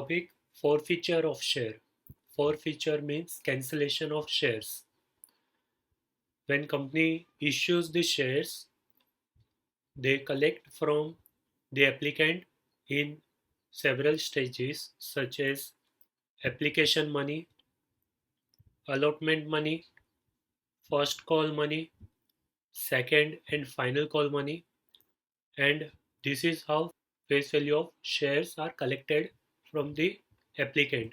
Topic: Forfeiture of share. Forfeiture means cancellation of shares. When company issues the shares, they collect from the applicant in several stages such as application money, allotment money, first call money, second and final call money, and this is how face value of shares are collected from the applicant.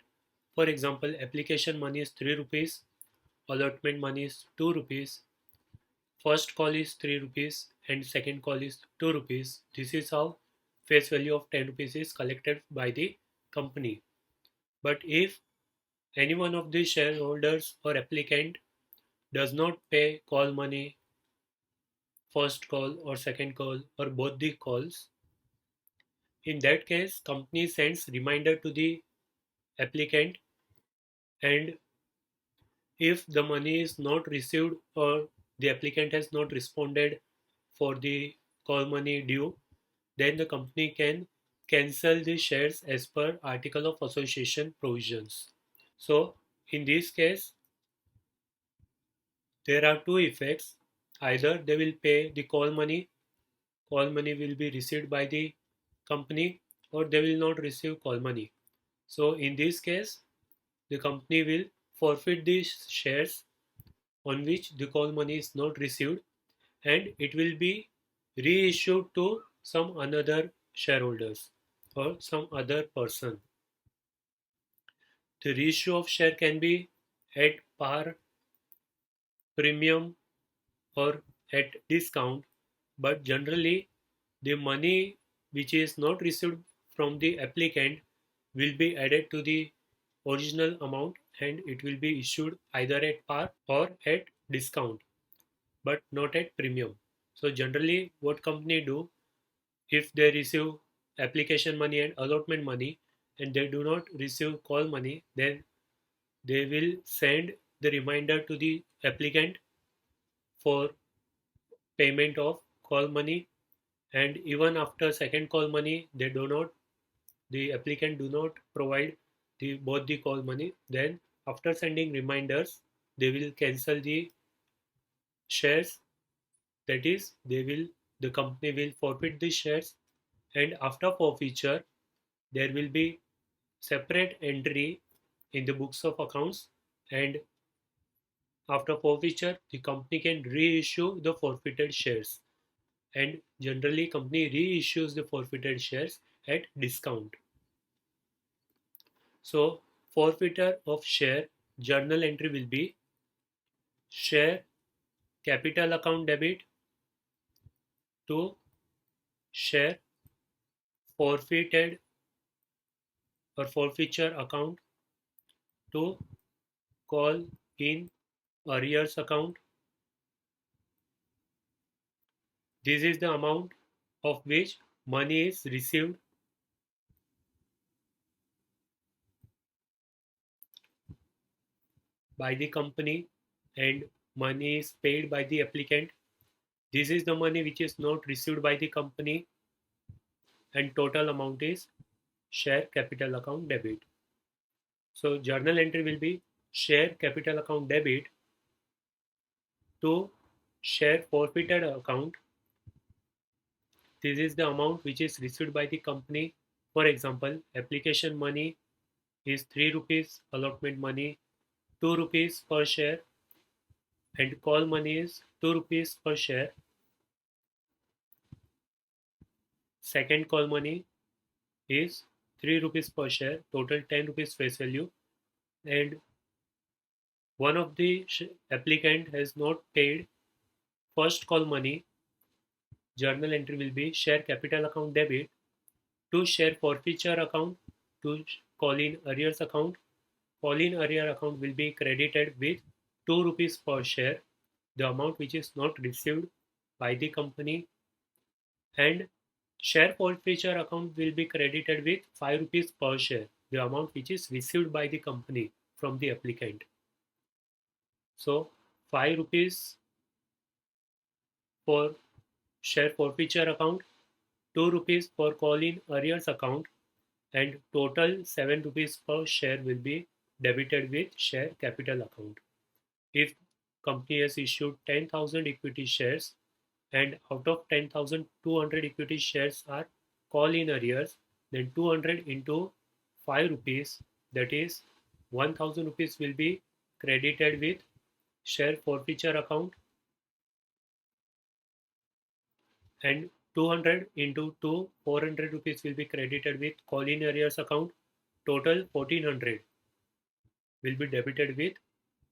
For example, application money is 3 rupees, allotment money is 2 rupees, first call is 3 rupees, and second call is 2 rupees. This is how face value of 10 rupees is collected by the company. But if any one of the shareholders or applicant does not pay call money, first call or second call or both the calls, in that case company sends reminder to the applicant, and if the money is not received or the applicant has not responded for the call money due, then the company can cancel the shares as per article of association provisions. So in this case there are two effects: either they will pay the call money will be received by the company, or they will not receive call money. So in this case the company will forfeit the shares on which the call money is not received, and it will be reissued to some another shareholders or some other person. The reissue of share can be at par, premium, or at discount, but generally the money which is not received from the applicant will be added to the original amount and it will be issued either at par or at discount, but not at premium. So generally what company do, if they receive application money and allotment money and they do not receive call money, then they will send the reminder to the applicant for payment of call money, and even after second call money they do not, the applicant do not provide the both the call money, then after sending reminders they will cancel the shares. That is, the company will forfeit the shares, and after forfeiture there will be separate entry in the books of accounts, and after forfeiture the company can reissue the forfeited shares, and generally company reissues the forfeited shares at discount. So forfeiture of share journal entry will be: share capital account debit to share forfeited or forfeiture account to call in arrears account. This is the amount of which money is received by the company and money is paid by the applicant. This is the money which is not received by the company, and total amount is share capital account debit. So journal entry will be: share capital account debit to share forfeited account. This is the amount which is received by the company. For example, application money is 3 rupees, allotment money 2 rupees per share, and call money is 2 rupees per share. Second call money is 3 rupees per share, total 10 rupees face value, and one of the applicant has not paid first call money. Journal entry will be: share capital account debit to share forfeiture account to call in arrears account. Call in arrear account will be credited with 2 rupees per share, the amount which is not received by the company, and share forfeiture account will be credited with 5 rupees per share, the amount which is received by the company from the applicant. So 5 rupees for share forfeiture account, 2 rupees for call in arrears account, and total 7 rupees per share will be debited with share capital account. If company has issued 10,000 equity shares and out of 10,000 200 equity shares are call in arrears, then 200 into 5 rupees, that is 1000 rupees, will be credited with share forfeiture account, and 200 into 2 400 rupees will be credited with call in arrears account. Total 1400 will be debited with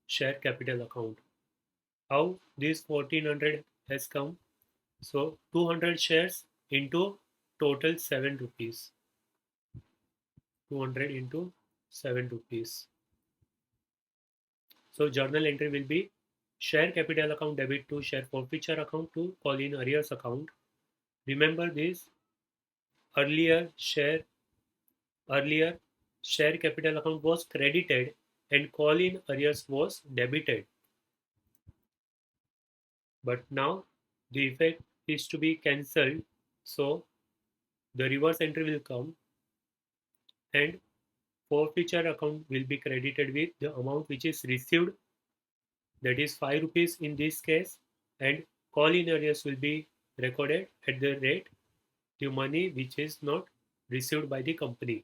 share capital account. How this 1400 has come? So 200 shares into total 7 rupees. 200 into 7 rupees. So journal entry will be share capital account debit to share forfeiture account to call in arrears account. Remember this, earlier share earlier share capital account was credited and call in arrears was debited. But now the effect is to be cancelled. So the reverse entry will come and forfeiture account will be credited with the amount which is received, that is 5 rupees in this case, and call in arrears will be recorded at the rate the money which is not received by the company.